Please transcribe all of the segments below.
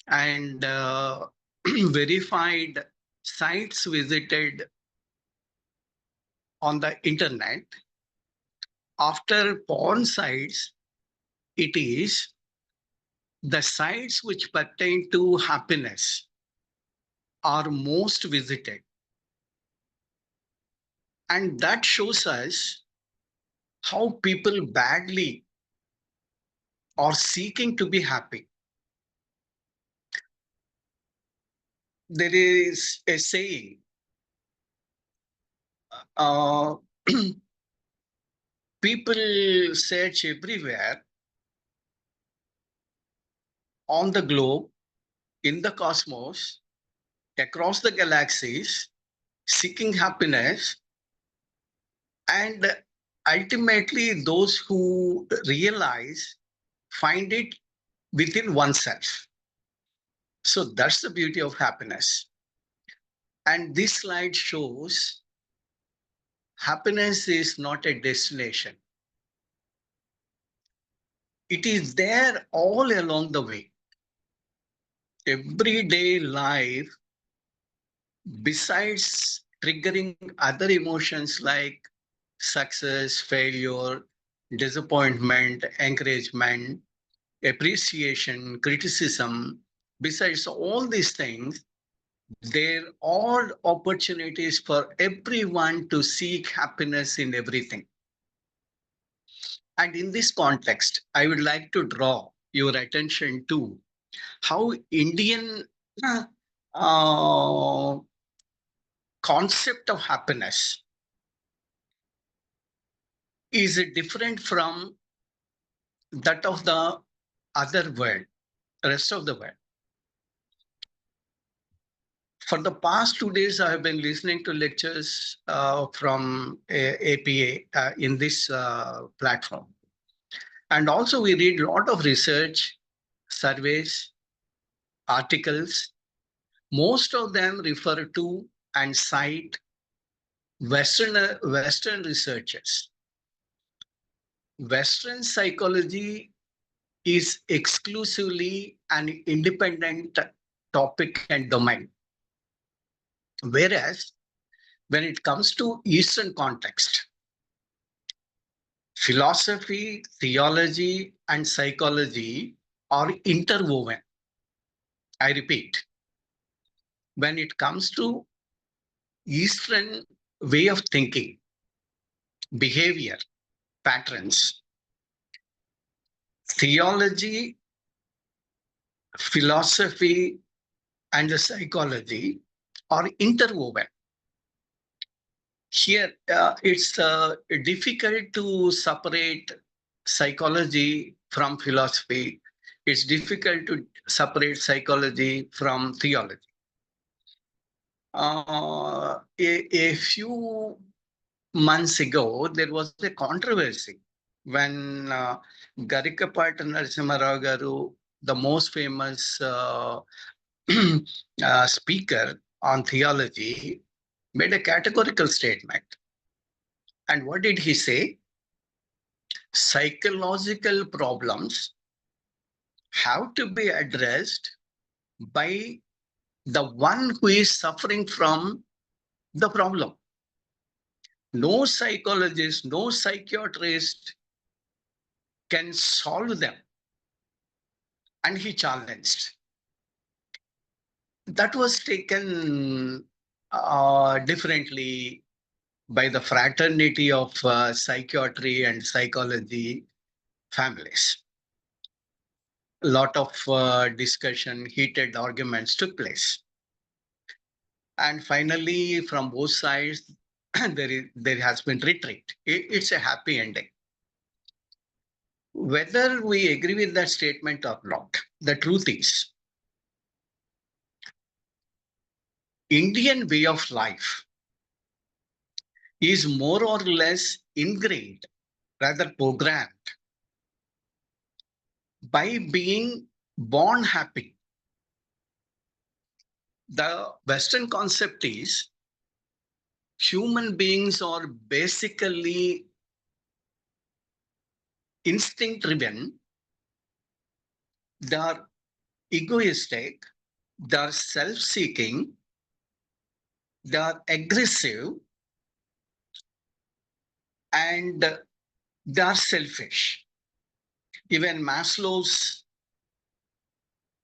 and verified sites visited on the internet. After porn sites, it is the sites which pertain to happiness are most visited. And that shows us how people badly are seeking to be happy. There is a saying, uh, people search everywhere on the globe, in the cosmos, across the galaxies, seeking happiness. And ultimately, those who realize find it within oneself. So that's the beauty of happiness. And this slide shows happiness is not a destination. It is there all along the way. Everyday life, besides triggering other emotions like success, failure, disappointment, encouragement, appreciation, criticism, besides all these things, there are opportunities for everyone to seek happiness in everything. And in this context, I would like to draw your attention to how Indian uh, concept of happiness is different from that of the other world, rest of the world. For the past 2 days, I have been listening to lectures from APA in this platform. And also we read a lot of research, surveys, articles. Most of them refer to and cite Western researchers. Western psychology is exclusively an independent topic and domain. Whereas when it comes to Eastern context, philosophy, theology, and psychology are interwoven. I repeat, when it comes to Eastern way of thinking, behavior, patterns, theology, philosophy, and the psychology are interwoven. Here, it's difficult to separate psychology from philosophy. It's difficult to separate psychology from theology. A few months ago, there was a controversy when Garikapata Narasimharao Garu, the most famous speaker on theology, made a categorical statement. And what did he say? Psychological problems have to be addressed by the one who is suffering from the problem. No psychologist, no psychiatrist can solve them. And he challenged. That was taken differently by the fraternity of psychiatry and psychology families. A lot of discussion, heated arguments took place. And finally, from both sides, there has been retreat. It's a happy ending. Whether we agree with that statement or not, the truth is, Indian way of life is more or less ingrained, rather programmed, by being born happy. The Western concept is human beings are basically instinct driven. They are egoistic, they are self-seeking, they are aggressive, and they are selfish. Even Maslow's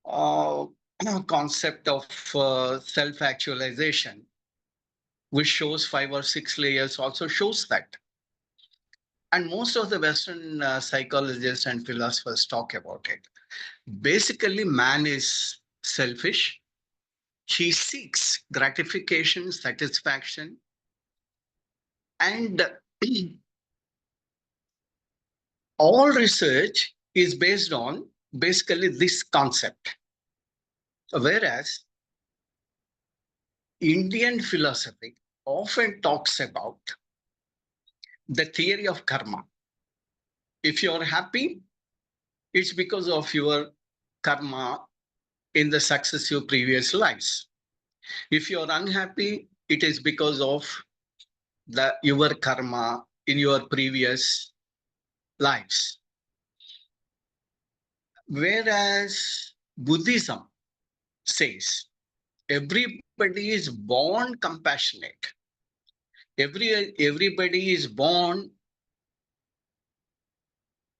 uh, concept of self-actualization, which shows 5 or 6 layers, also shows that. And most of the Western psychologists and philosophers talk about it. Basically, man is selfish. He seeks gratification, satisfaction, and all research is based on basically this concept. Whereas Indian philosophy often talks about the theory of karma. If you're happy, it's because of your karma in the successive previous lives. If you're unhappy, it is because of your karma in your previous lives. Whereas Buddhism says everybody is born compassionate. Everybody is born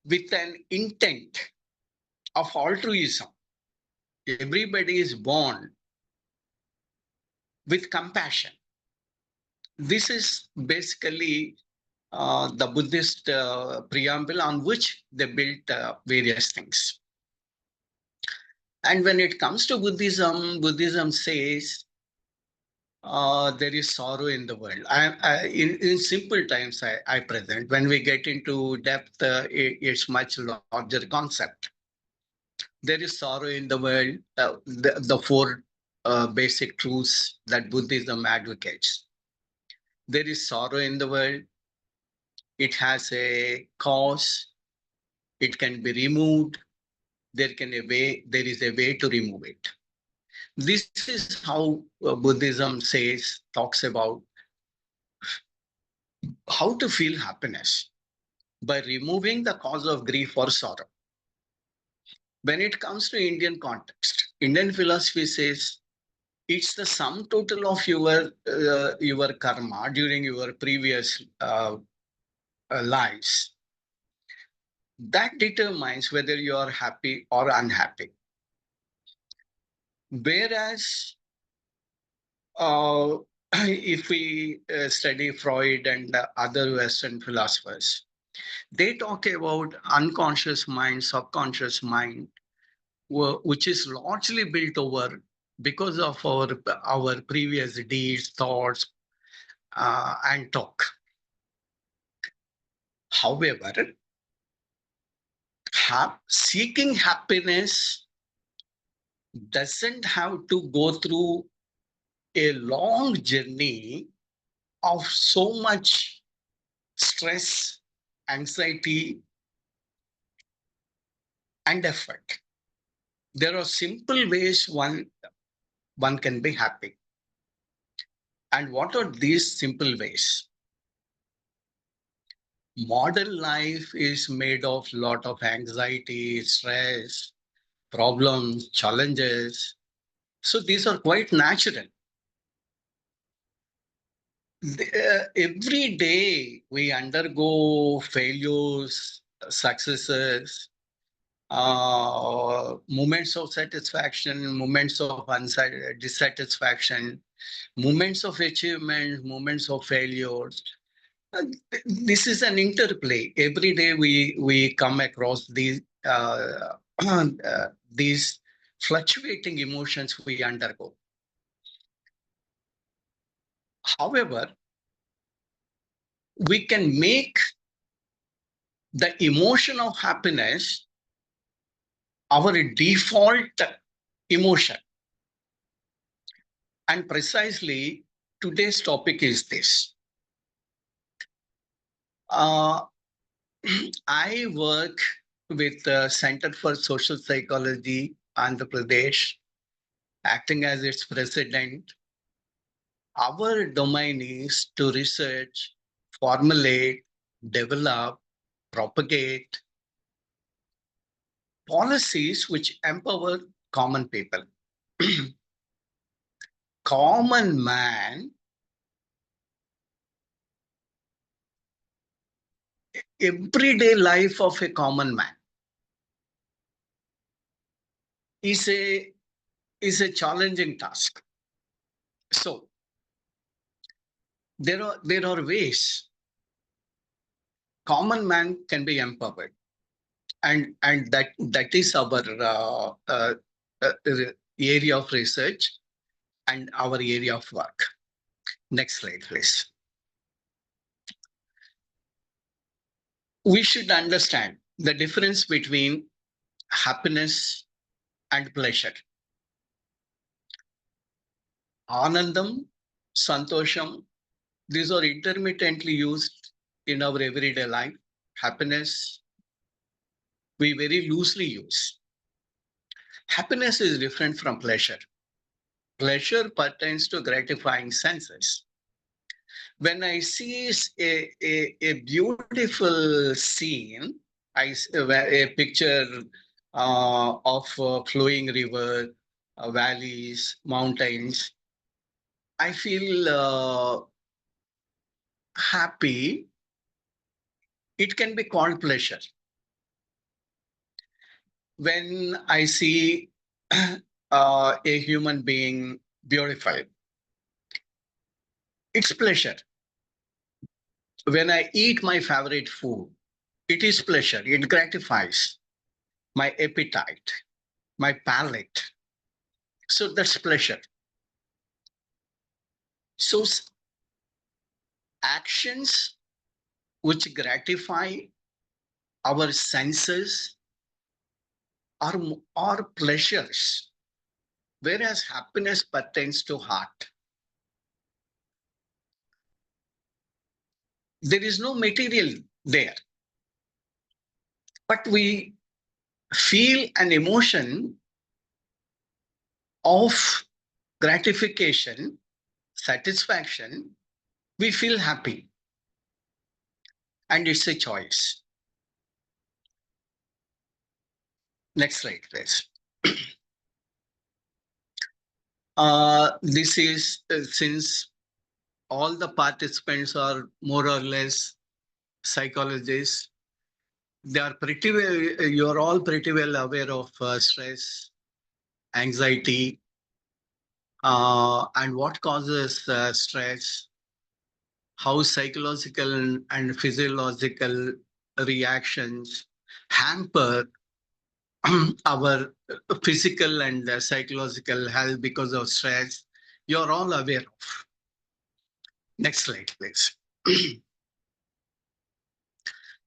with an intent of altruism. Everybody is born with compassion. This is basically the Buddhist preamble on which they built various things. And when it comes to Buddhism, Buddhism says there is sorrow in the world. In simple times, I present. When we get into depth, it's much larger concept. There is sorrow in the world. The four basic truths that Buddhism advocates. There is sorrow in the world. It has a cause. It can be removed. There is a way to remove it. This is how Buddhism talks about how to feel happiness by removing the cause of grief or sorrow. When it comes to Indian context, Indian philosophy says it's the sum total of your karma during your previous lives that determines whether you are happy or unhappy. Whereas if we study Freud and other Western philosophers, they talk about unconscious mind, subconscious mind, which is largely built over because of our previous deeds, thoughts, and talk. However, seeking happiness doesn't have to go through a long journey of so much stress, anxiety, and effort. There are simple ways one can be happy. And what are these simple ways? Modern life is made of a lot of anxiety, stress, problems, challenges. So these are quite natural. Every day we undergo failures, successes, moments of satisfaction, moments of dissatisfaction, moments of achievement, moments of failures. Uh, This is an interplay. Every day we come across these fluctuating emotions we undergo. However, we can make the emotion of happiness our default emotion. And precisely today's topic is this. Uh, I work with the Center for Social Psychology, Andhra Pradesh, acting as its president. Our domain is to research, formulate, develop, propagate policies which empower common people. Common man, everyday life of a common man is a challenging task. So there are ways common man can be empowered, and that is our area of research and our area of work. Next slide, please. We should understand the difference between happiness and pleasure. Anandam, santosham, these are intermittently used in our everyday life. Happiness, we very loosely use. Happiness is different from pleasure. Pleasure pertains to gratifying senses. When I see a beautiful scene, a picture of flowing river, valleys, mountains, I feel happy. It can be called pleasure. When I see a human being beautiful, it's pleasure. When I eat my favorite food, it is pleasure. It gratifies my appetite, my palate. So that's pleasure. So actions which gratify our senses are pleasures, whereas happiness pertains to heart. There is no material there, but we feel an emotion of gratification, satisfaction. We feel happy, and it's a choice. Next slide, please. This is since all the participants are more or less psychologists, they are pretty well, you're all pretty well aware of stress, anxiety, and what causes stress, how psychological and physiological reactions hamper our physical and psychological health because of stress. You're all aware of. Next slide, please.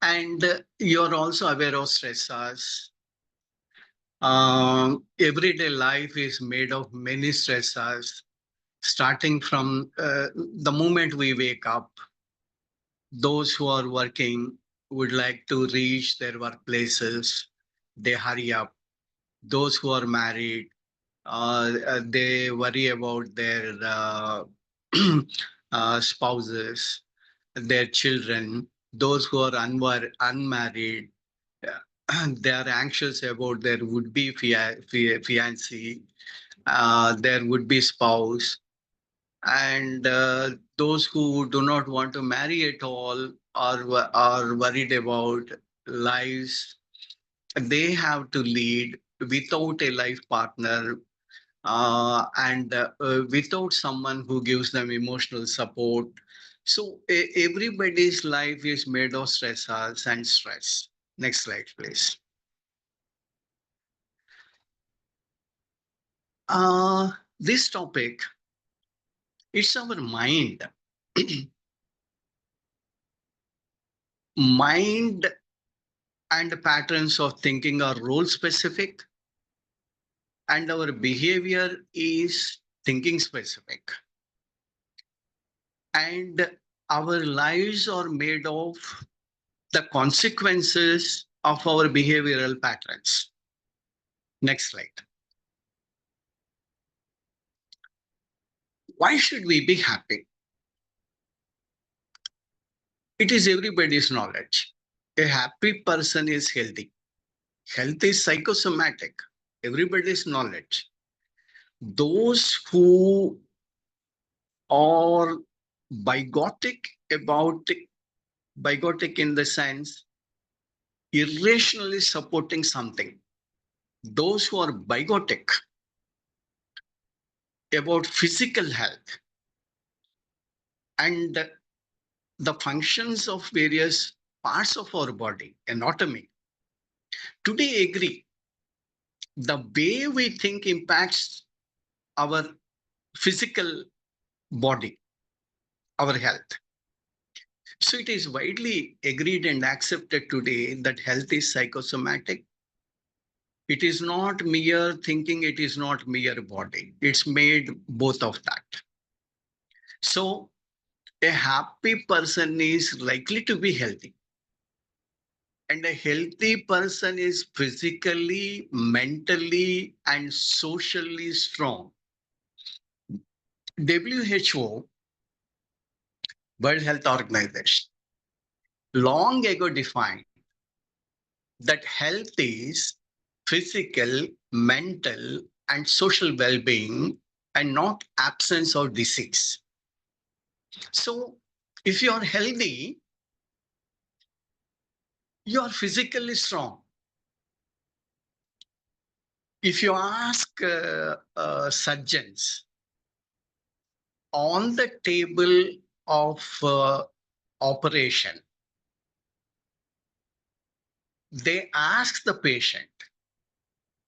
And you're also aware of stressors. Everyday life is made of many stressors, starting from the moment we wake up. Those who are working would like to reach their workplaces, they hurry up. Those who are married, they worry about their spouses, their children. Those who are unmarried, they are anxious about their would-be fiancé, their would-be spouse, and those who do not want to marry at all are worried about lives they have to lead without a life partner, and without someone who gives them emotional support. So everybody's life is made of stressors and stress. Next slide, please. This topic, it's our mind. Mind and patterns of thinking are role specific, and our behavior is thinking specific. And our lives are made of the consequences of our behavioral patterns. Next slide. Why should we be happy? It is everybody's knowledge. A happy person is healthy. Health is psychosomatic. everybody's knowledge. Those who are bigotic about bigotic in the sense irrationally supporting something. Those who are bigotic about physical health and the functions of various parts of our body, anatomy, today agree the way we think impacts our physical body, our health. So it is widely agreed and accepted today that health is psychosomatic. It is not mere thinking, it is not mere body. It's made both of that. So a happy person is likely to be healthy. And a healthy person is physically, mentally, and socially strong. WHO, World Health Organization, long ago defined that health is physical, mental, and social well-being and not absence of disease. So if you are healthy, you are physically strong. If you ask surgeons on the table of operation, they ask the patient,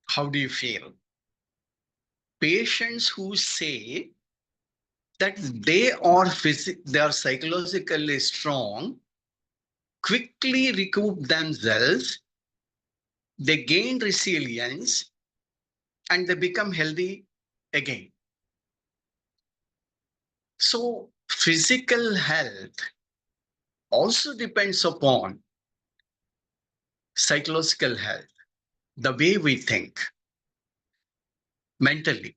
how do you feel? Patients who say that they are psychologically strong, quickly recoup themselves, they gain resilience, and they become healthy again. So physical health also depends upon psychological health, the way we think mentally.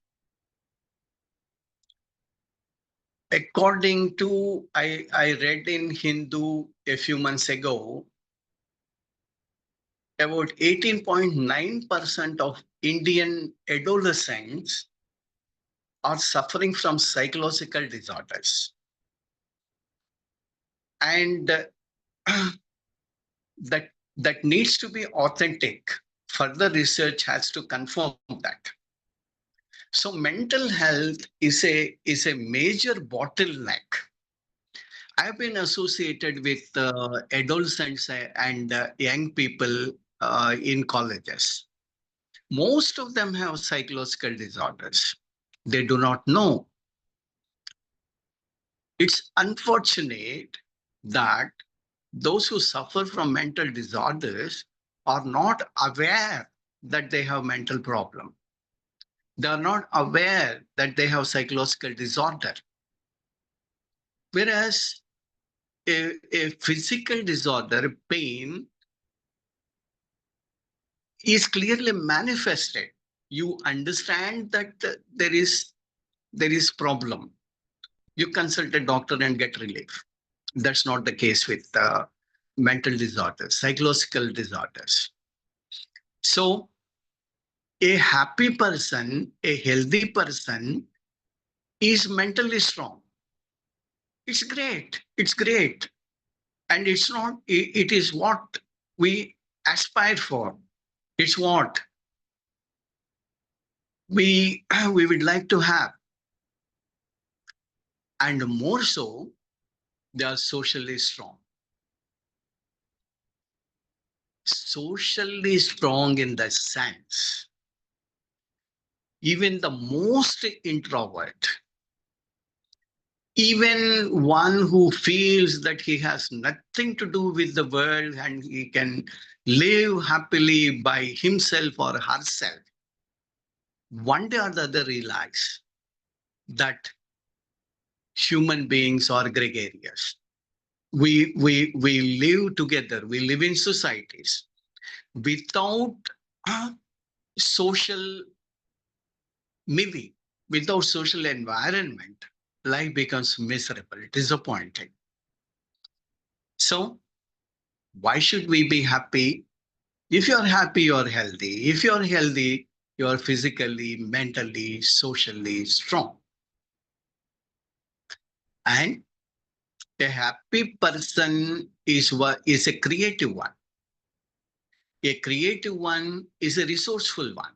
According to, I read in Hindu a few months ago, about 18.9% of Indian adolescents are suffering from psychological disorders. And that needs to be authentic. Further research has to confirm that. So mental health is a major bottleneck. I've been associated with adolescents and young people in colleges. Most of them have psychological disorders. They do not know. It's unfortunate that those who suffer from mental disorders are not aware that they have mental problem. They are not aware that they have psychological disorder. Whereas a physical disorder, pain, is clearly manifested. You understand that there is problem. You consult a doctor and get relief. That's not the case with mental disorders, psychological disorders. So a happy person, a healthy person is mentally strong. It's great. It's great. And it's not, it is what we aspire for. It's what we would like to have. And more so, they are socially strong. Socially strong in the sense, even the most introvert, even one who feels that he has nothing to do with the world and he can live happily by himself or herself, one day or the other realize that human beings are gregarious. We live together, we live in societies. Without social maybe without social environment, life becomes miserable, disappointing. So why should we be happy? If you're happy, you're healthy. If you're healthy, you are physically, mentally, socially strong. And a happy person is a creative one. A creative one is a resourceful one.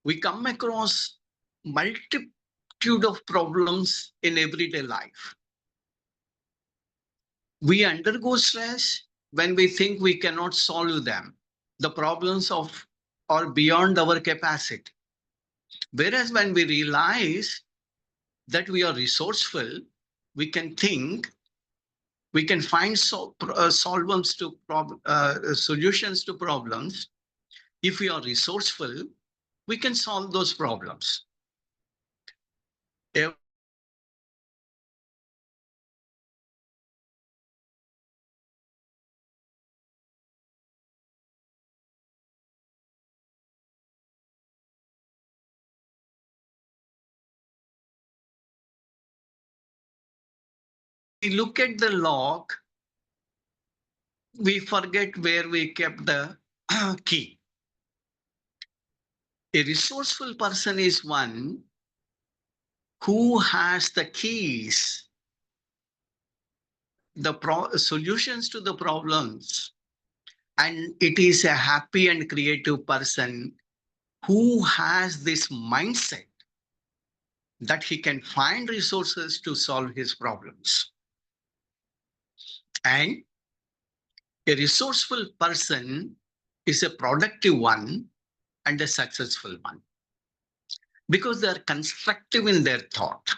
We come across multitude of problems in everyday life. We undergo stress when we think we cannot solve them. The problems of are beyond our capacity. Whereas when we realize that we are resourceful, we can think, we can find solvents to solutions to problems. If we are resourceful, we can solve those problems. We look at the log, we forget where we kept the key. A resourceful person is one who has the keys, the solutions to the problems. And it is a happy and creative person who has this mindset that he can find resources to solve his problems. And a resourceful person is a productive one and a successful one because they are constructive in their thought.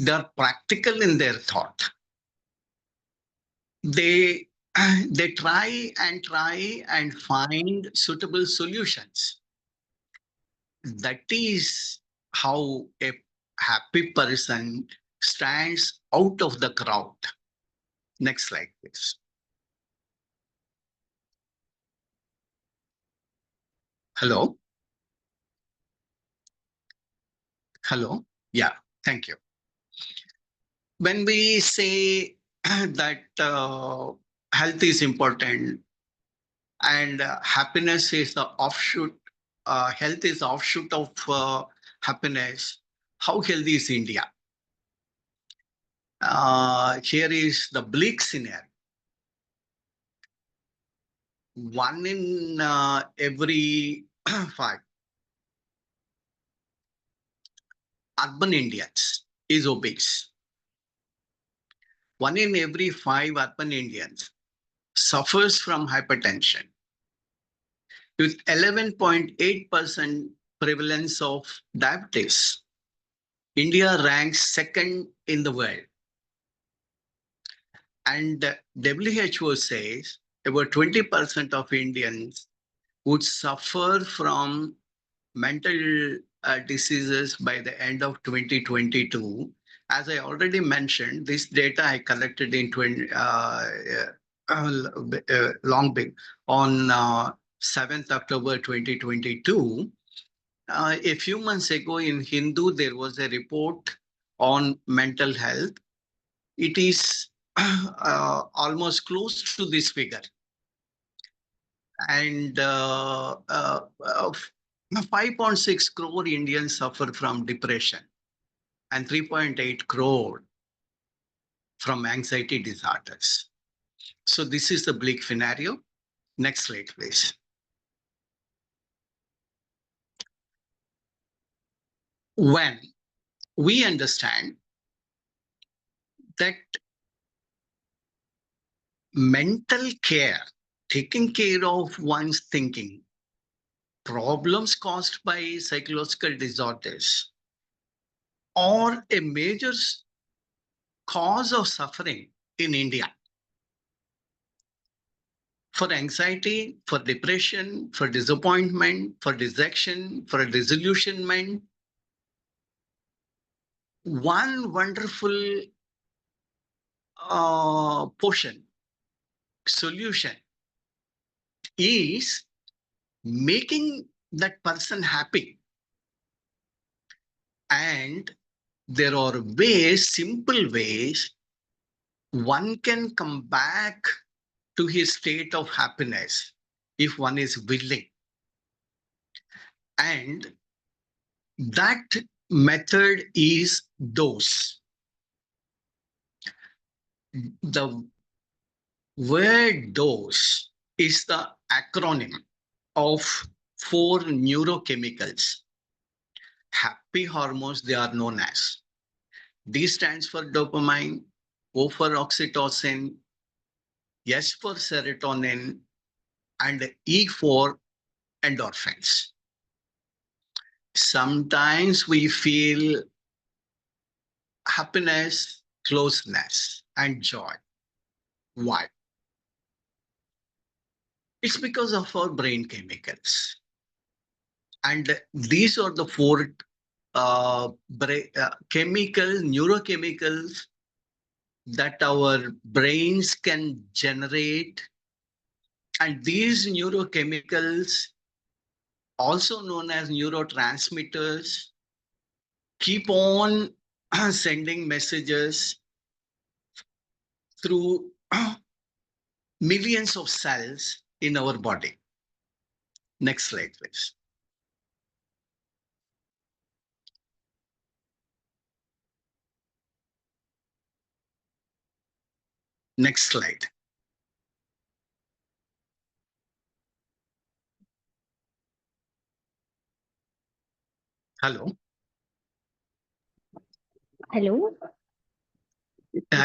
They are practical in their thought. They try and find suitable solutions. That is how a happy person stands out of the crowd. Next slide, please. Hello? Hello? Yeah, thank you. When we say that health is important and happiness is the offshoot, health is offshoot of happiness, how healthy is India? Here is the bleak scenario. One in every five urban Indians is obese. One in every five urban Indians suffers from hypertension. With 11.8% prevalence of diabetes, India ranks second in the world. And WHO says about 20% of Indians would suffer from mental diseases by the end of 2022. As I already mentioned, this data I collected in long big on 7th October 2022. A few months ago in Hindu, there was a report on mental health. It is almost close to this figure. And 5.6 crore Indians suffer from depression and 3.8 crore from anxiety disorders. So this is the bleak scenario. Next slide, please. When we understand that mental care, taking care of one's thinking, problems caused by psychological disorders, or a major cause of suffering in India. For anxiety, for depression, for disappointment, for dejection, for disillusionment, one wonderful solution is making that person happy. And there are ways, simple ways, one can come back to his state of happiness if one is willing. And that method is dose. The word dose is the acronym of four neurochemicals, happy hormones they are known as. D stands for dopamine, O for oxytocin, S for serotonin, and E for endorphins. Sometimes we feel happiness, closeness, and joy. Why? It's because of our brain chemicals. And these are the four neurochemicals that our brains can generate. And these neurochemicals, also known as neurotransmitters, keep on sending messages through millions of cells in our body. Next slide, please. Next slide. Hello. Hello.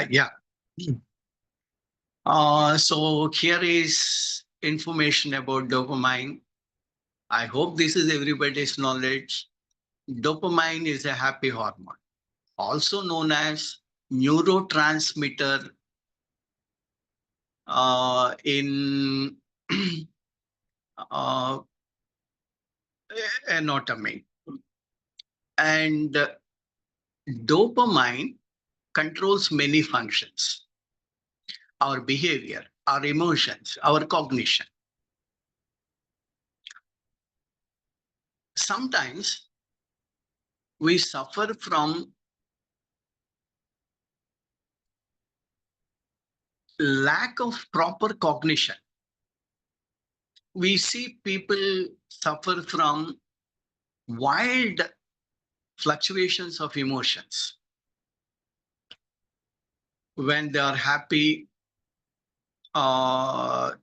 Yeah. So here is information about dopamine. I hope this is everybody's knowledge. Dopamine is a happy hormone, also known as neurotransmitter in uh, anatomy. And dopamine controls many functions, our behavior, our emotions, our cognition. Sometimes we suffer from lack of proper cognition. We see people suffer from wild fluctuations of emotions. When they are happy, uh,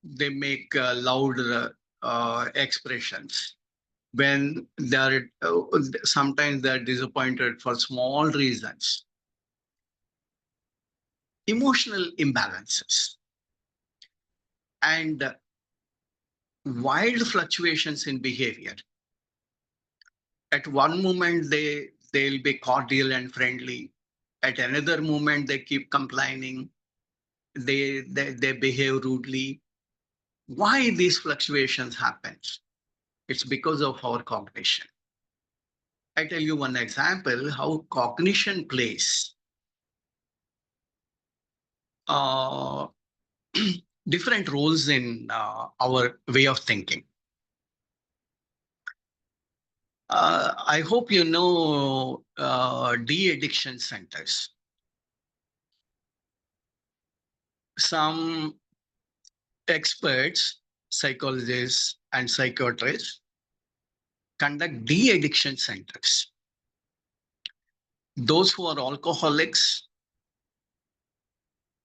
they make loud expressions. When they are sometimes they are disappointed for small reasons. Emotional imbalances and wild fluctuations in behavior. At one moment they'll be cordial and friendly. At another moment they keep complaining. They behave rudely. Why these fluctuations happen? It's because of our cognition. I tell you one example how cognition plays uh, different roles in our way of thinking. I hope you know de-addiction centers. Some experts, psychologists, and psychiatrists conduct de-addiction centers. Those who are alcoholics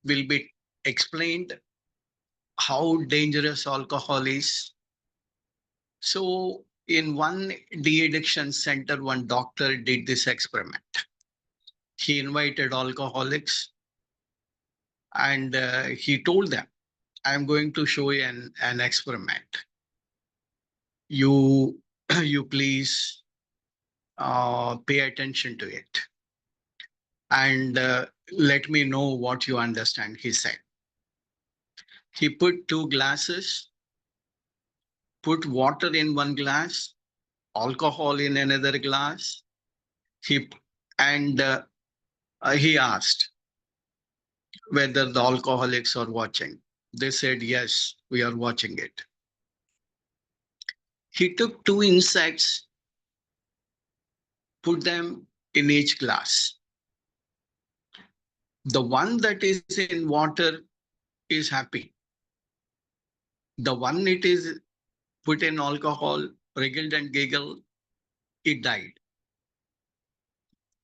will be explained how dangerous alcohol is. So, in one de-addiction center, one doctor did this experiment. He invited alcoholics and he told them, I'm going to show you an experiment. You, you please pay attention to it and let me know what you understand, he said. He put two glasses, put water in one glass, alcohol in another glass. He and he asked whether the alcoholics are watching. They said, yes, we are watching it. He took two insects, put them in each glass. The one that is in water is happy. The one it is put in alcohol wriggled and giggled, he died.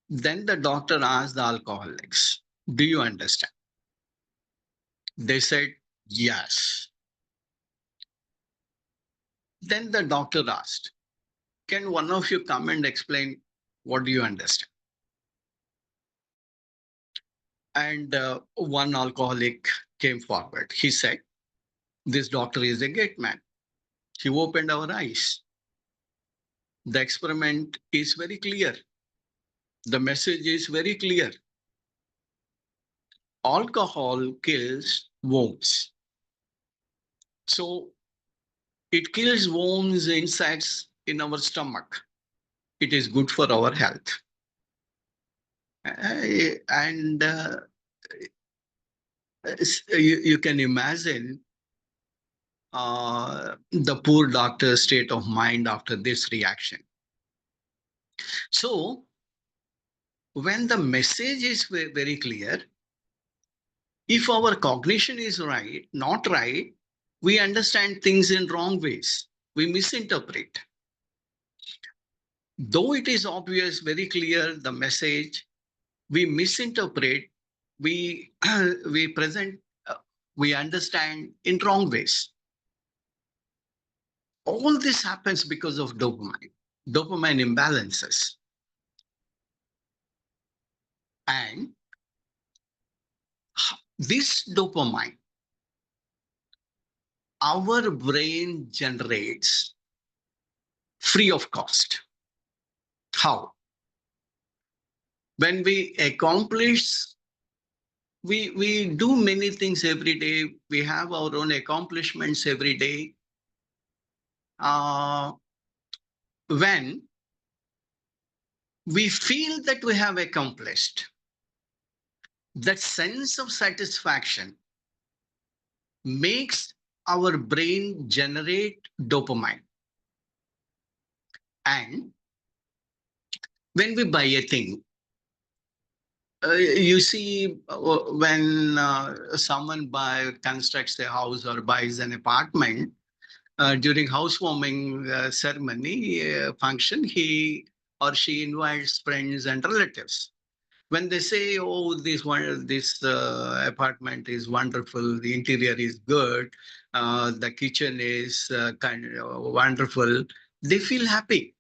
Then the doctor asked the alcoholics, do you understand? They said, yes. Then the doctor asked, can one of you come and explain what do you understand? And one alcoholic came forward. He said, this doctor is a gate man. He opened our eyes. The experiment is very clear. The message is very clear. Alcohol kills worms. So it kills worms, insects in our stomach. It is good for our health. And you can imagine the poor doctor's state of mind after this reaction. So when the message is very clear, if our cognition is right, not right, we understand things in wrong ways. We misinterpret. Though it is obvious, very clear, the message, we misinterpret, we we present, we understand in wrong ways. All this happens because of dopamine imbalances. And this dopamine, our brain generates free of cost. How? When we accomplish, we do many things every day. We have our own accomplishments every day. When we feel that we have accomplished, that sense of satisfaction makes our brain generate dopamine. And when we buy a thing, you see, when someone constructs a house or buys an apartment, during housewarming ceremony function, he or she invites friends and relatives. When they say, "Oh, this apartment is wonderful, the interior is good, the kitchen is kind of wonderful," they feel happy.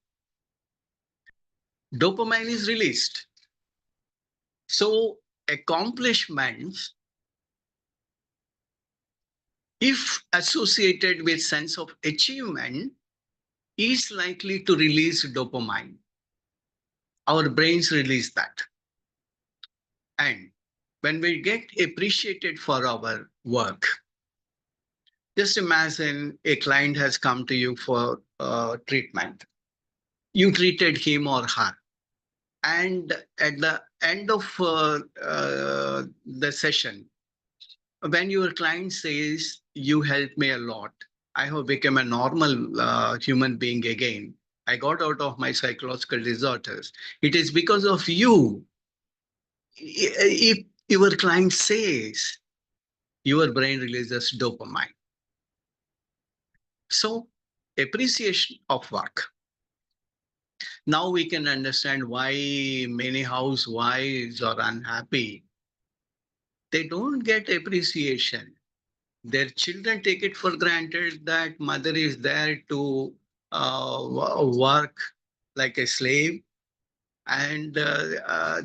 Dopamine is released. So accomplishments, if associated with sense of achievement, is likely to release dopamine. Our brains release that. And when we get appreciated for our work, just imagine a client has come to you for treatment. You treated him or her. And at the end of the session, when your client says, you helped me a lot, I have become a normal human being again, I got out of my psychological disorders, it is because of you. If your client says, your brain releases dopamine. So appreciation of work. Now we can understand why many housewives are unhappy. They don't get appreciation. Their children take it for granted that mother is there to work like a slave, and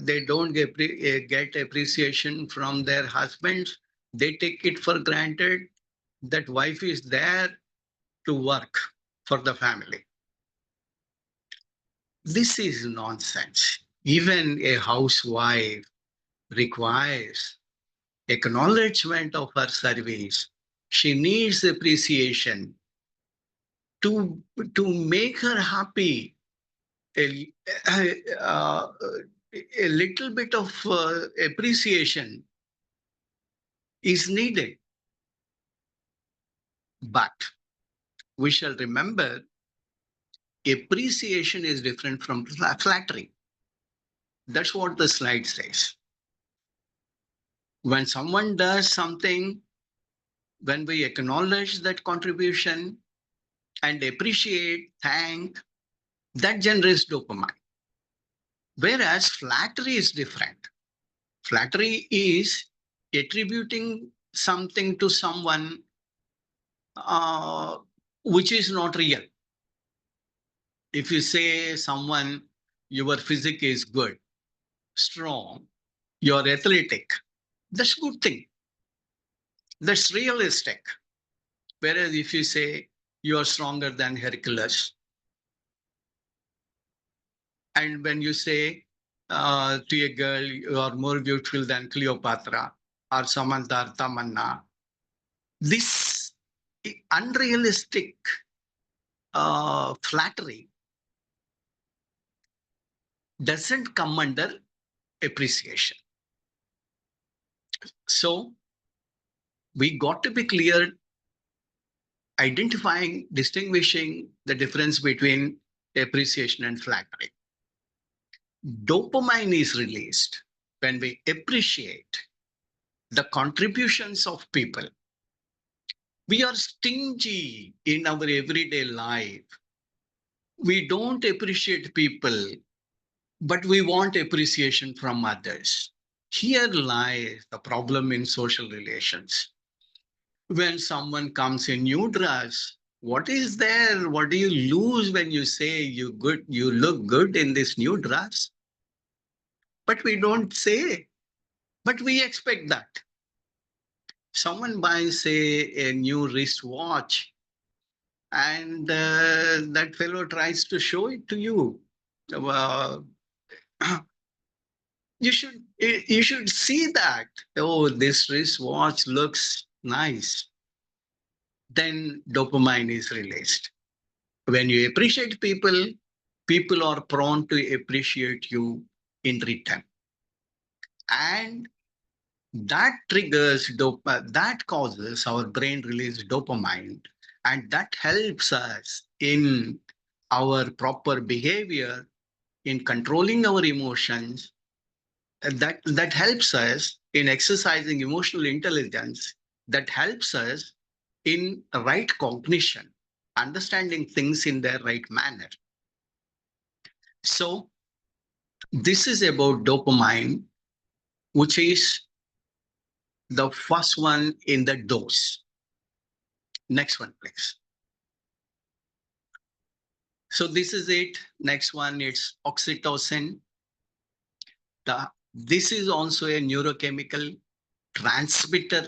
they don't get appreciation from their husbands. They take it for granted that wife is there to work for the family. This is nonsense. Even a housewife requires acknowledgement of her service. She needs appreciation to make her happy. A, uh, a little bit of appreciation is needed. But we shall remember, appreciation is different from flattery. That's what the slide says. When someone does something, when we acknowledge that contribution, and appreciate, thank, that generates dopamine. Whereas flattery is different. Flattery is attributing something to someone uh, which is not real. If you say someone, your physique is good, strong, you're athletic, that's a good thing. That's realistic. Whereas if you say you're stronger than Hercules, and when you say to a girl, you are more beautiful than Cleopatra or Samantha or Tamanna, this unrealistic flattery doesn't come under appreciation. So we got to be clear, identifying, distinguishing the difference between appreciation and flattery. Dopamine is released when we appreciate the contributions of people. We are stingy in our everyday life. We don't appreciate people, but we want appreciation from others. Here lies the problem in social relations. When someone comes in new dress, what is there? What do you lose when you say you look good in this new dress? But we don't say, but we expect that. Someone buys, say, a new wristwatch, and that fellow tries to show it to you. Uh, you should see that. Oh, this wristwatch looks nice. Then dopamine is released. When you appreciate people, people are prone to appreciate you in return. And that triggers that causes our brain release dopamine, and that helps us in our proper behavior, in controlling our emotions. That helps us in exercising emotional intelligence, that helps us in right cognition, understanding things in their right manner. So this is about dopamine, which is the first one in the dose. Next one, please. So this is it. Next one, it's oxytocin. This is also a neurochemical transmitter,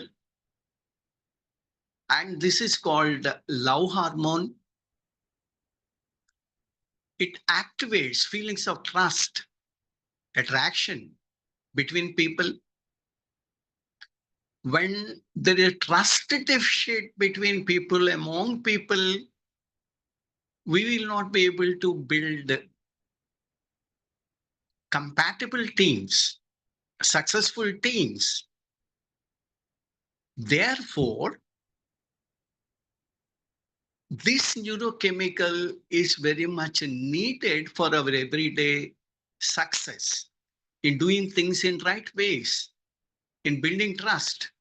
and this is called love hormone. It activates feelings of trust, attraction between people. When there is trust deficit between people, among people, we will not be able to build compatible teams, successful teams. Therefore, this neurochemical is very much needed for our everyday success in doing things in right ways, in building trust.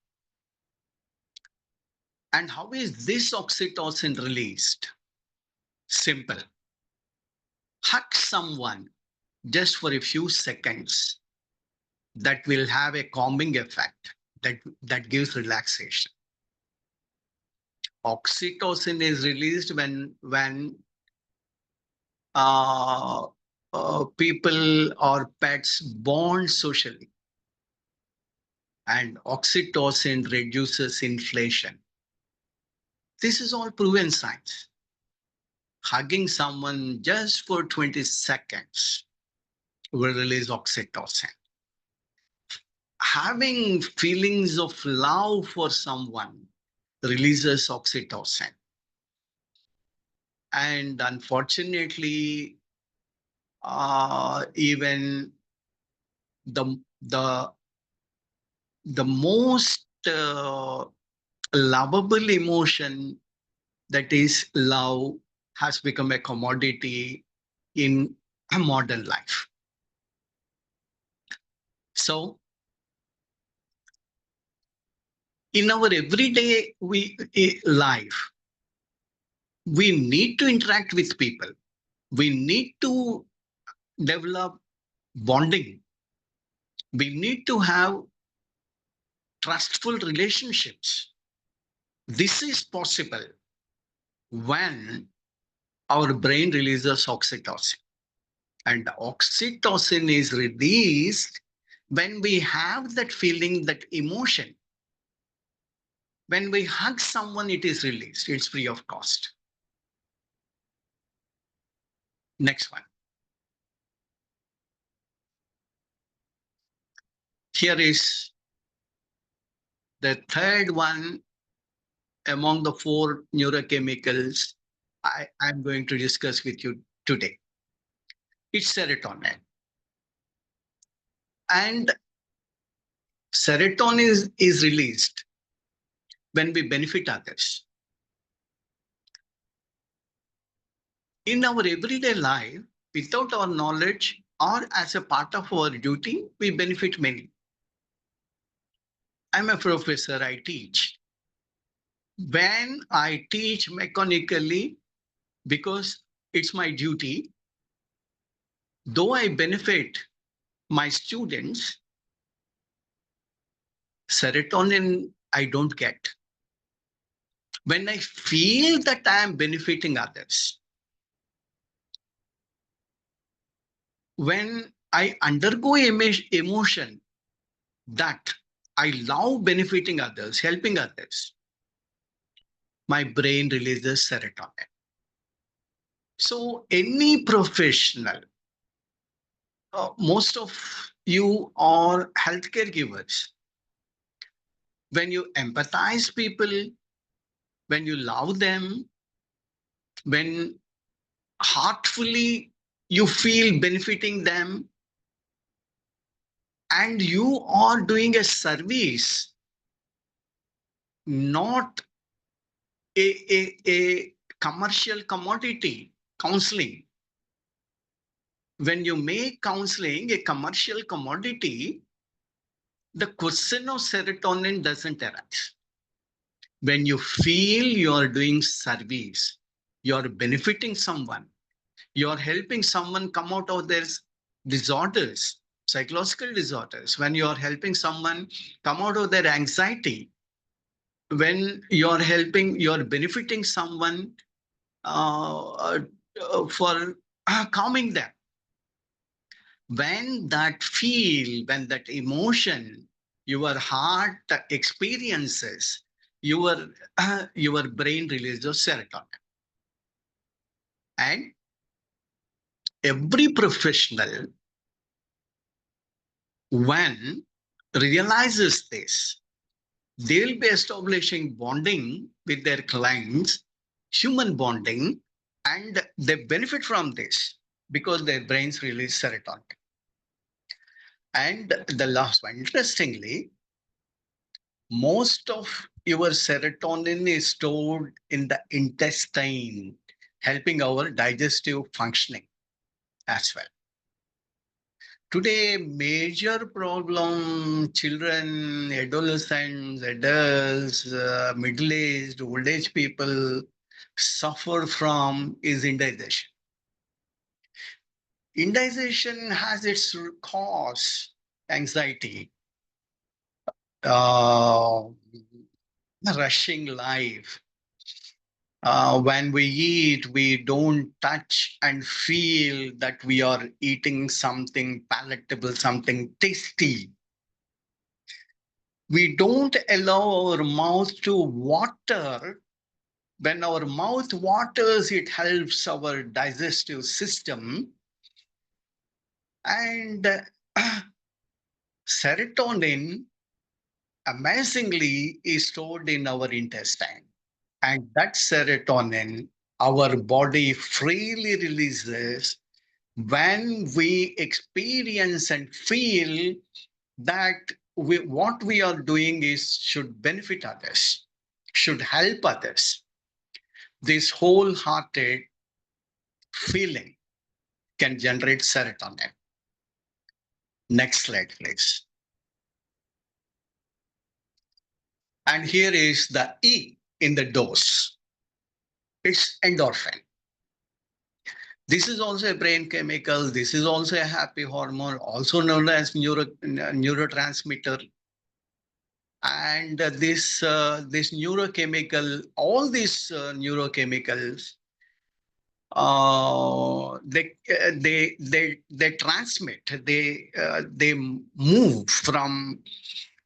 And how is this oxytocin released? Simple. Hug someone just for a few seconds. That will have a calming effect, that gives relaxation. Oxytocin is released when people or pets bond socially, and oxytocin reduces inflation. This is all proven science. Hugging someone just for 20 seconds will release oxytocin. Having feelings of love for someone releases oxytocin. And unfortunately, even the the the most lovable emotion, that is love, has become a commodity in modern life. So in our everyday life, We need to interact with people. We need to develop bonding. We need to have trustful relationships. This is possible when our brain releases oxytocin. And oxytocin is released when we have that feeling, that emotion. When we hug someone, it is released. It's free of cost. Next one. Here is the third one among the four neurochemicals I'm going to discuss with you today. It's serotonin. And serotonin is released when we benefit others. In our everyday life, without our knowledge or as a part of our duty, we benefit many. I'm a professor, I teach. When I teach mechanically, because it's my duty, though I benefit my students, serotonin I don't get. When I feel that I am benefiting others, when I undergo emotion that I love benefiting others, helping others, my brain releases serotonin. So any professional, most of you are healthcare givers. When you empathize people, when you love them, when heartfully you feel benefiting them, and you are doing a service, not a commercial commodity, counseling. When you make counseling a commercial commodity, the question of serotonin doesn't arise. When you feel you're doing service, you're benefiting someone, you're helping someone come out of their disorders, psychological disorders, when you're helping someone come out of their anxiety, when you're benefiting someone for calming them, when that emotion, your heart experiences, your brain releases serotonin. And every professional, when realizes this, they'll be establishing bonding with their clients, human bonding, and they benefit from this because their brains release serotonin. And the last one, interestingly, most of your serotonin is stored in the intestine, helping our digestive functioning as well. Today, major problem children, adolescents, adults, middle-aged, old-age people suffer from is indigestion. Indigestion has its cause, anxiety, uh, rushing life. When we eat, we don't touch and feel that we are eating something palatable, something tasty. We don't allow our mouth to water. When our mouth waters, it helps our digestive system. And serotonin, amazingly, is stored in our intestine. And that serotonin, our body freely releases when we experience and feel that what we are doing is should benefit others, should help others. This wholehearted feeling can generate serotonin. Next slide, please. And here is the E in the dose. It's endorphin. This is also a brain chemical. This is also a happy hormone, also known as neurotransmitter. And this neurochemical, all these neurochemicals, they transmit, they move from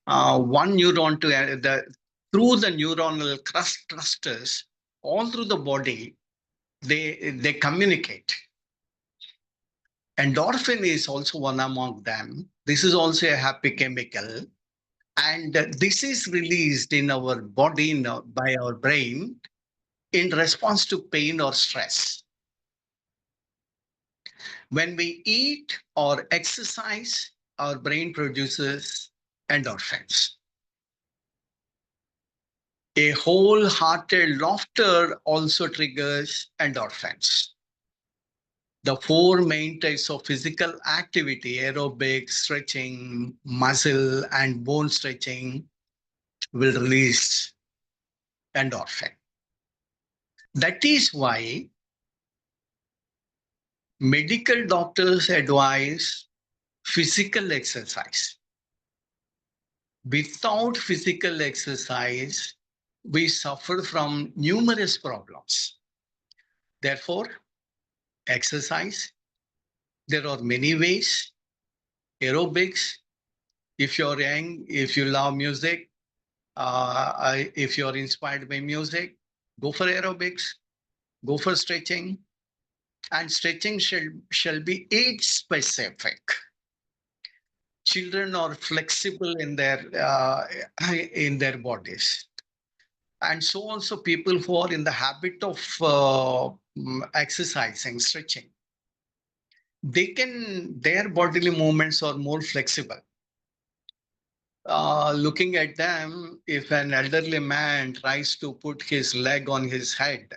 one neuron to the through the neuronal clusters all through the body. They communicate. Endorphin is also one among them. This is also a happy chemical, and this is released in our body by our brain in response to pain or stress. When we eat or exercise, our brain produces endorphins. A wholehearted laughter also triggers endorphins. The four main types of physical activity, aerobic, stretching, muscle, and bone stretching, will release endorphin. That is why medical doctors advise physical exercise. Without physical exercise, we suffer from numerous problems. Therefore, exercise, there are many ways. Aerobics, if you're young, if you love music, if you're inspired by music, go for aerobics, go for stretching, and stretching shall be age specific. Children are flexible in their bodies, and so also people who are in the habit of exercising, stretching, their bodily movements are more flexible. Looking at them, if an elderly man tries to put his leg on his head,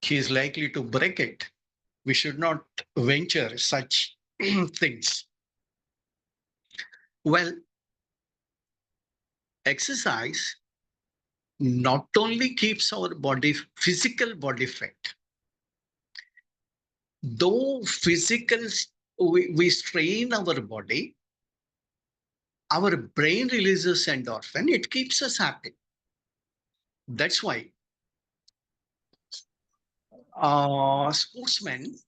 he is likely to break it. We should not venture such things. Well, exercise not only keeps our physical body fit, though we strain our body, our brain releases endorphin, it keeps us happy. That's why sportsmen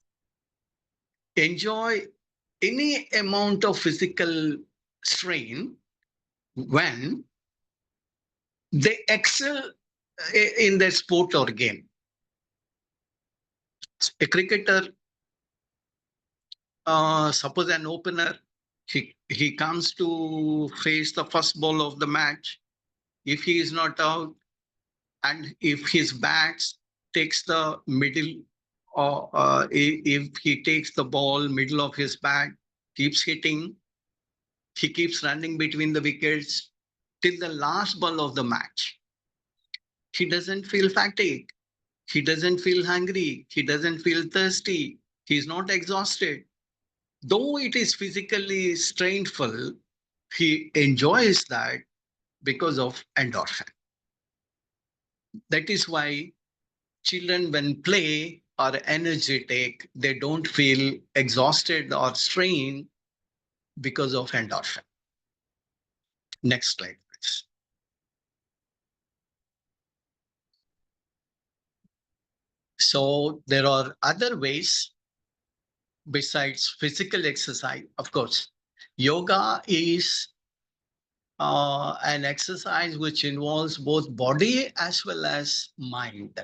enjoy any amount of physical strain when they excel in their sport or game. A cricketer, suppose an opener, he comes to face the first ball of the match. If he is not out, and if his bats takes the middle, or if he takes the ball middle of his bat, keeps hitting, he keeps running between the wickets till the last ball of the match. He doesn't feel fatigue. He doesn't feel hungry. He doesn't feel thirsty. He's not exhausted. Though it is physically strainful, he enjoys that because of endorphin. That is why children, when play, are energetic. They don't feel exhausted or strained because of endorphin. Next slide, please. So there are other ways besides physical exercise. Of course, yoga is an exercise which involves both body as well as mind.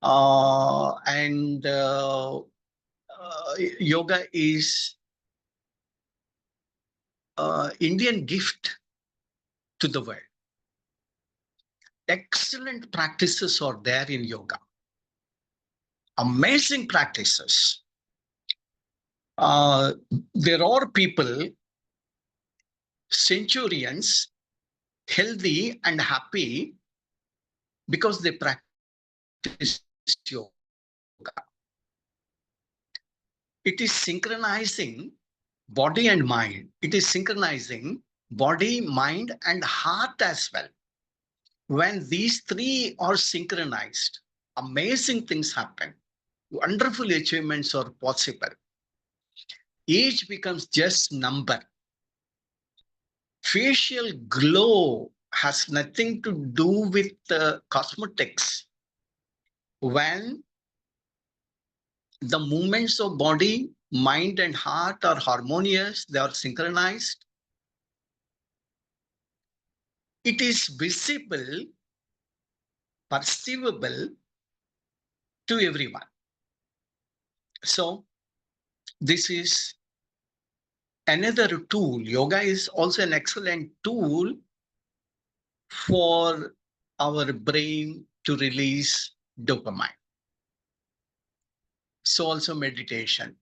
And yoga is Indian gift to the world. Excellent practices are there in yoga. Amazing practices. There are people, centurions, healthy and happy because they practice yoga. It is synchronizing body and mind. It is synchronizing body, mind, and heart as well. When these three are synchronized, amazing things happen. Wonderful achievements are possible. Age becomes just number. Facial glow has nothing to do with cosmetics. When the movements of body, mind, and heart are harmonious, they are synchronized, it is visible, perceivable to everyone. So, this is another tool. Yoga is also an excellent tool for our brain to release dopamine. So also meditation.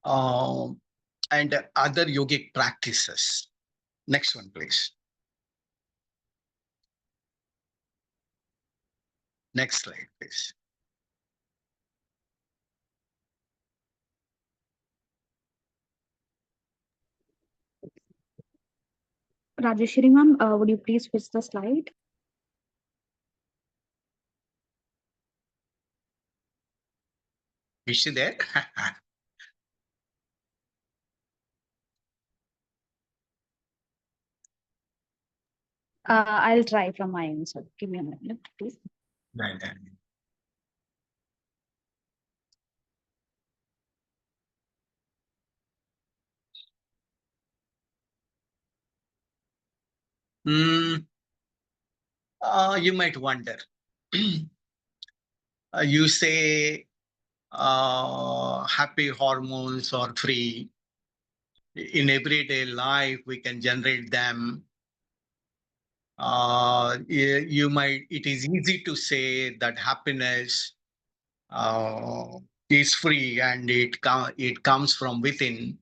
And other yogic practices. Next one, please. Next slide, please. Rajeshwari ma'am, would you please switch the slide? Is she there? I'll try from my end, sir. Give me a minute, please. Right. You might wonder. You say happy hormones are free. In everyday life, we can generate them. It is easy to say that happiness is free and it comes from within.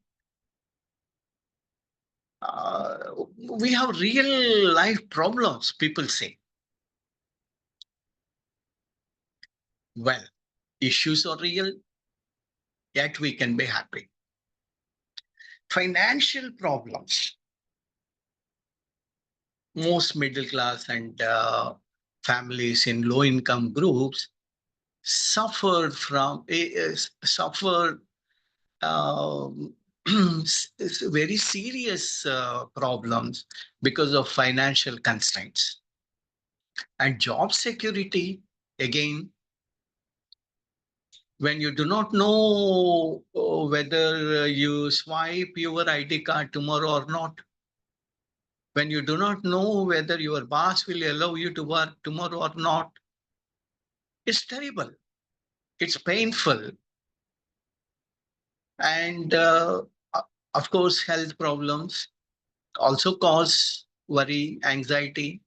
We have real life problems, people say. Well, issues are real, yet we can be happy. Financial problems. Most middle class and families in low income groups suffer from um, very serious problems because of financial constraints. And job security, again, when you do not know whether you swipe your ID card tomorrow or not, when you do not know whether your boss will allow you to work tomorrow or not, it's terrible. It's painful. And of course, health problems also cause worry, anxiety.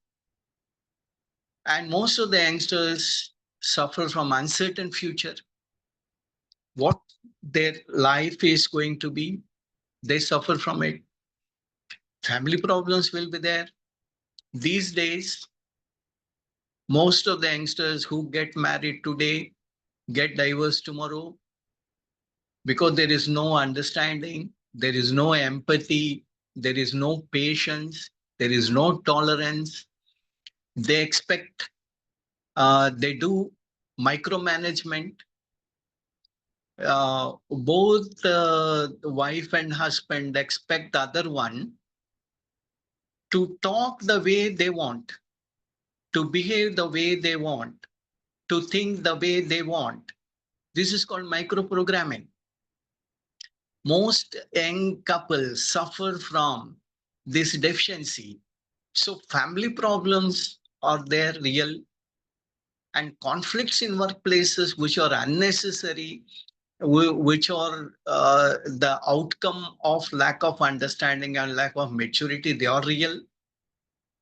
And most of the youngsters suffer from uncertain future. What their life is going to be, they suffer from it. Family problems will be there. These days, most of the youngsters who get married today get divorced tomorrow because there is no understanding, there is no empathy, there is no patience, there is no tolerance. They expect, they do micromanagement. Both the wife and husband expect the other one to talk the way they want, to behave the way they want, to think the way they want. This is called microprogramming. Most young couples suffer from this deficiency. So family problems are there real, and conflicts in workplaces which are unnecessary, which are the outcome of lack of understanding and lack of maturity, they are real.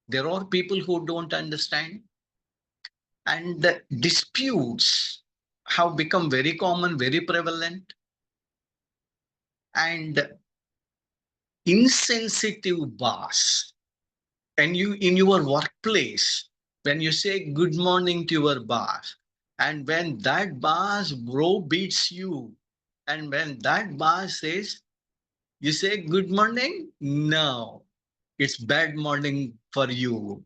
There are people who don't understand. And the disputes have become very common, very prevalent. And insensitive boss. And you in your workplace, when you say good morning to your boss, and when that boss bro beats you, and when that boss says, you say good morning, no, it's bad morning for you.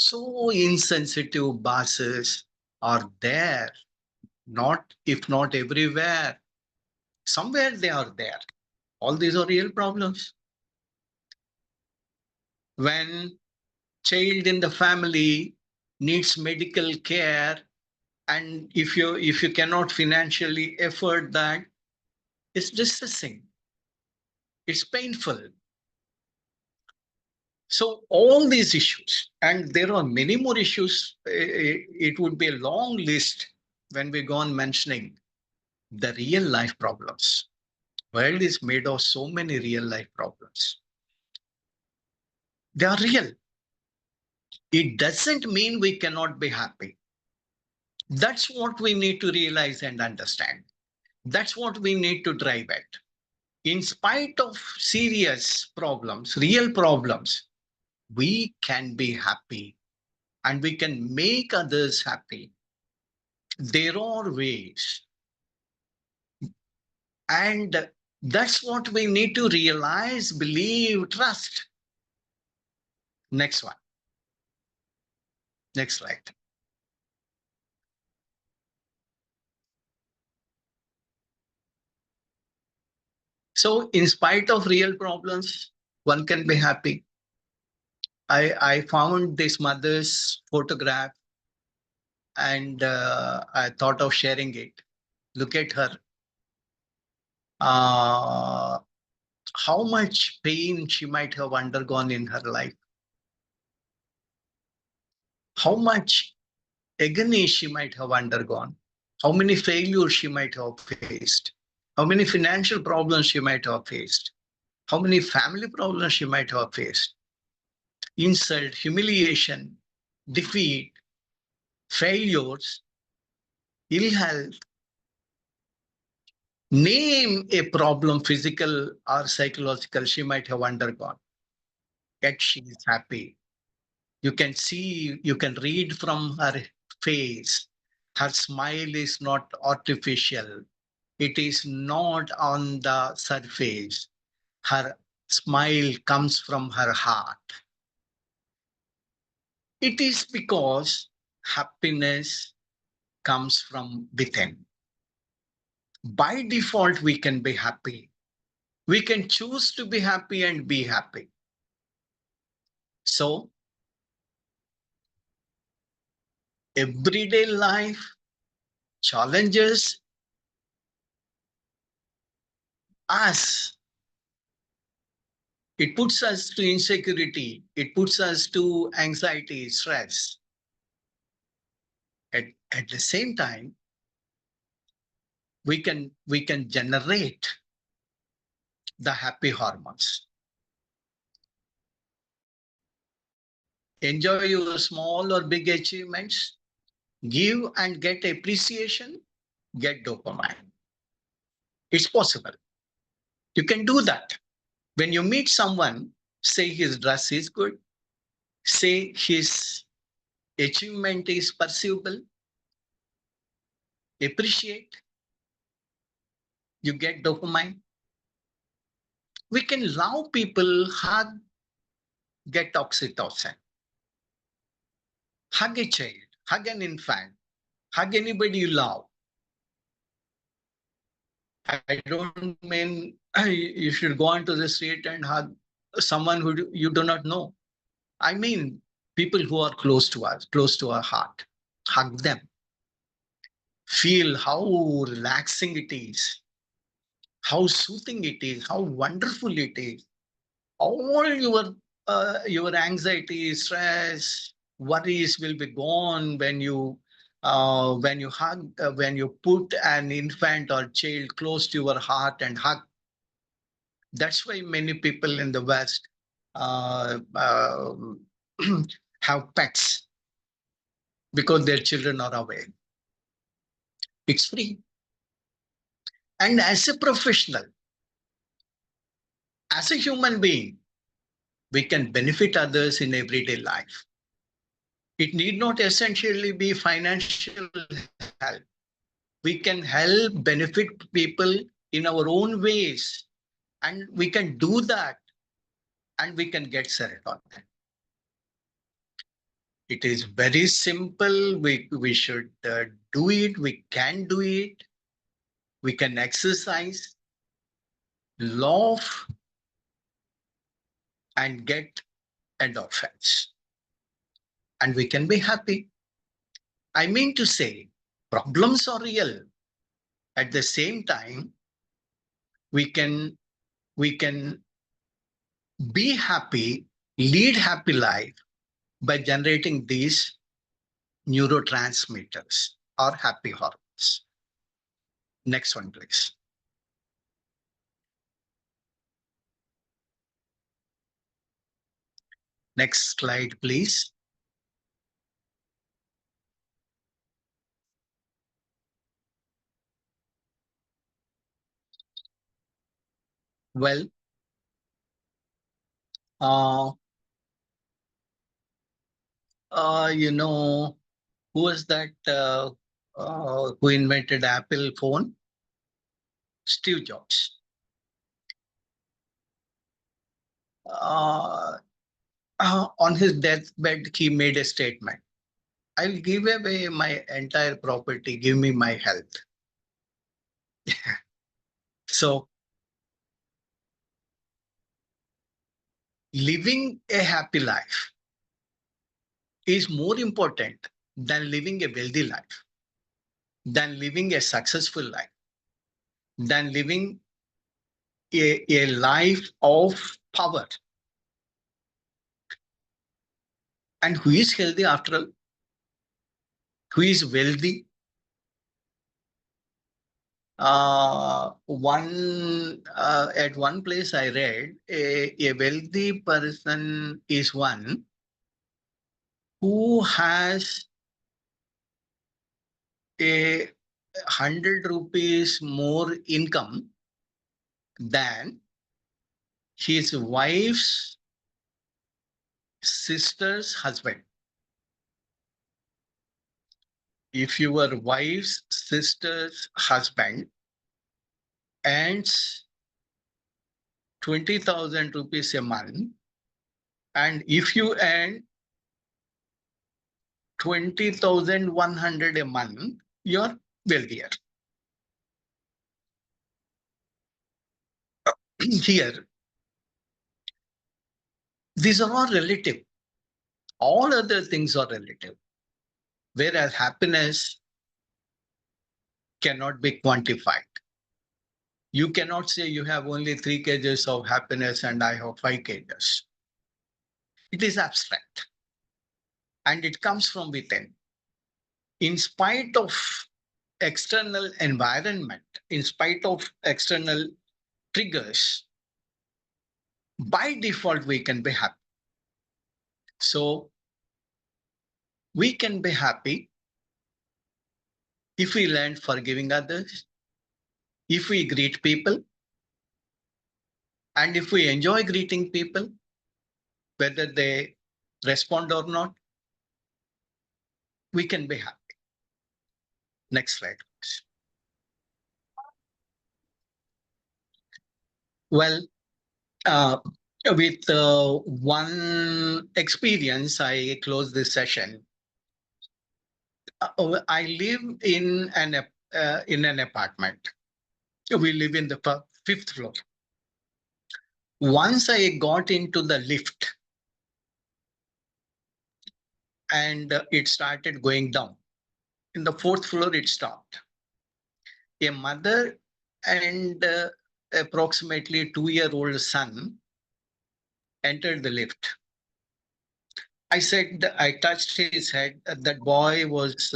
So insensitive bosses are there, not if not everywhere. Somewhere they are there. All these are real problems. When child in the family needs medical care, and if you cannot financially afford that, it's distressing, it's painful. So all these issues, and there are many more issues. It would be a long list when we go on mentioning the real life problems. World is made of so many real life problems. They are real. It doesn't mean we cannot be happy. That's what we need to realize and understand. That's what we need to drive at. In spite of serious problems, real problems, we can be happy and we can make others happy. There are ways. And that's what we need to realize, believe, trust. Next one. Next slide. So, in spite of real problems, one can be happy. I found this mother's photograph and I thought of sharing it. Look at her. Uh, how much pain she might have undergone in her life. How much agony she might have undergone. How many failures she might have faced. How many financial problems she might have faced. How many family problems she might have faced. Insult, humiliation, defeat, failures, ill health. Name a problem, physical or psychological, she might have undergone. Yet she is happy. You can see, you can read from her face. Her smile is not artificial. It is not on the surface. Her smile comes from her heart. It is because happiness comes from within. By default, we can be happy. We can choose to be happy and be happy. So, everyday life challenges us. It puts us to insecurity. It puts us to anxiety, stress. At the same time, we can generate the happy hormones. Enjoy your small or big achievements. Give and get appreciation. Get dopamine. It's possible. You can do that. When you meet someone, say his dress is good, say his achievement is perceivable, appreciate, you get dopamine. We can love people, hug, get oxytocin. Hug a child, hug an infant, hug anybody you love. I don't mean you should go onto the street and hug someone who you do not know. I mean people who are close to us, close to our heart. Hug them. Feel how relaxing it is, how soothing it is, how wonderful it is. All your anxiety, stress, worries will be gone when you hug, when you put an infant or child close to your heart and hug. That's why many people in the West uh, uh, have pets because their children are away. It's free. And as a professional, as a human being, we can benefit others in everyday life. It need not essentially be financial help. We can help benefit people in our own ways, and we can do that, and we can get serotonin. It is very simple. We should do it. We can do it. We can exercise, laugh, and get endorphins. And we can be happy. I mean to say, problems are real. At the same time, we can we can be happy, lead happy life by generating these neurotransmitters or happy hormones. Next one, please. Next slide, please. Well, uh, you know, who was that who invented Apple phone? Steve Jobs. Uh, on his deathbed, he made a statement. I'll give away my entire property, give me my health. So living a happy life is more important than living a wealthy life, than living a successful life, than living a life of power. And who is healthy after all? Who is wealthy? At one place I read a wealthy person is one who has a 100 rupees more income than his wife's sister's husband. If your wife's sister's husband earns 20,000 rupees a month, and if you earn 20,100 a month, you're wealthier. Here, these are all relative. All other things are relative. Whereas happiness cannot be quantified. You cannot say you have only 3 kgs of happiness and I have 5 kgs. It is abstract. And it comes from within. In spite of external environment, in spite of external triggers, by default, we can be happy. So we can be happy if we learn forgiving others, if we greet people, and if we enjoy greeting people, whether they respond or not, we can be happy. Next slide, please. Well, with one experience, I close this session. I live in an apartment. We live in the 5th floor. Once I got into the lift and it started going down. In the 4th floor, it stopped. A mother and approximately 2-year-old son entered the lift. I said, I touched his head. That boy was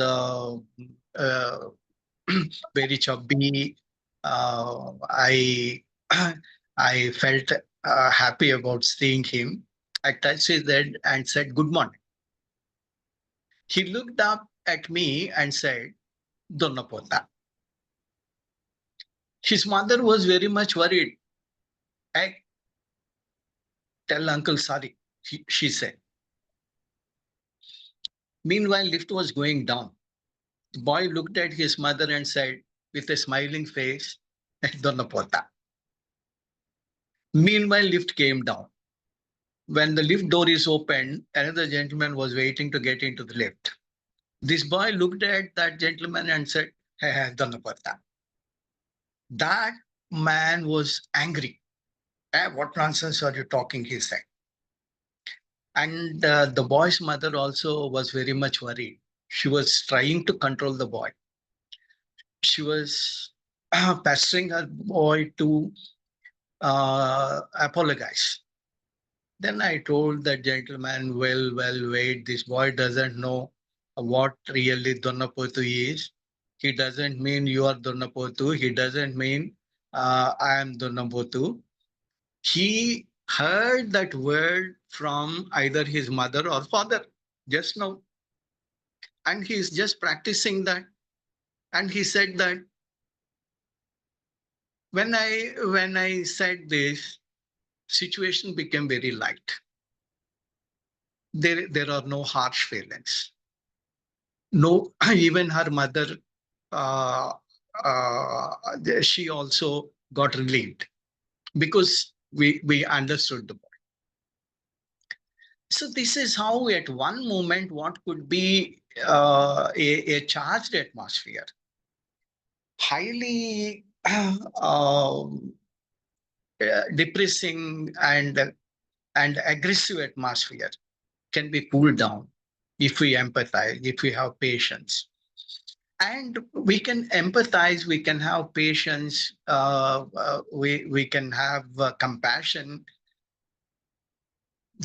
very chubby. I I felt happy about seeing him. I touched his head and said, "Good morning." He looked up at me and said, "Donna pota." His mother was very much worried. I tell uncle sorry, she said. Meanwhile, lift was going down. The boy looked at his mother and said, with a smiling face, "Donna pota." Meanwhile, lift came down. when the lift door is opened, another gentleman was waiting to get into the lift. This boy looked at that gentleman and said, "Hey, hey, Dhanapata." That man was angry. What nonsense are you talking? He said. And the boy's mother also was very much worried. She was trying to control the boy. She was pestering her boy to apologize. Then I told that gentleman, well, wait, this boy doesn't know what really Donnapothu is. He doesn't mean you are Donnapothu. He doesn't mean I am Donnapothu. He heard that word from either his mother or father just now. And he's just practicing that. And he said that when I said this, situation became very light. There are no harsh feelings. No, even her mother, uh, she also got relieved because we understood the boy. So this is how, at one moment, what could be a charged atmosphere, highly depressing and aggressive atmosphere, can be cooled down if we empathize, if we have patience. And we can empathize, we can have patience, we can have compassion.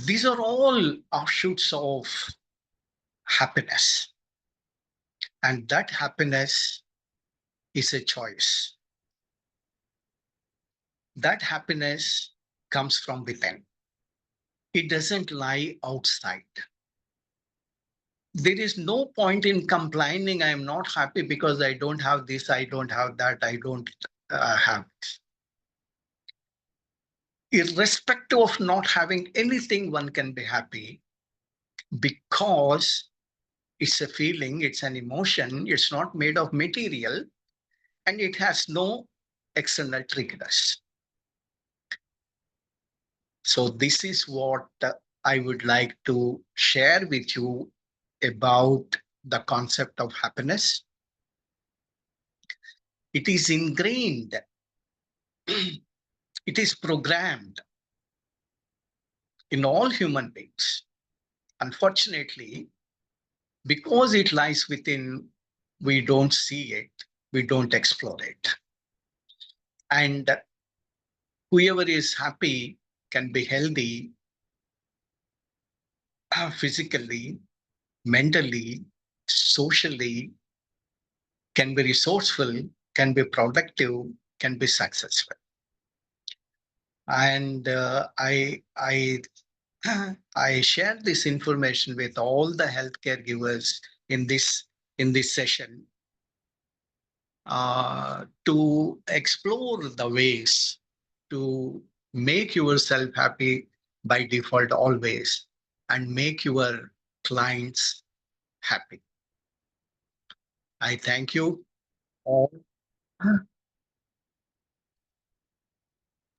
These are all offshoots of happiness. And that happiness is a choice. That happiness comes from within. It doesn't lie outside. There is no point in complaining, I am not happy because I don't have this, I don't have that, I don't have this. Irrespective of not having anything, one can be happy because it's a feeling, it's an emotion, it's not made of material, and it has no external triggers. So this is what I would like to share with you about the concept of happiness. It is ingrained, it is programmed in all human beings. Unfortunately, because it lies within, we don't see it, we don't explore it. And whoever is happy can be healthy physically, mentally, socially, can be resourceful, can be productive, can be successful. And I share this information with all the healthcare givers in this session to explore the ways to make yourself happy by default always and make your clients happy. I thank you all.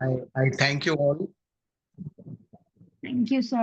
I thank you all. Thank you, sir.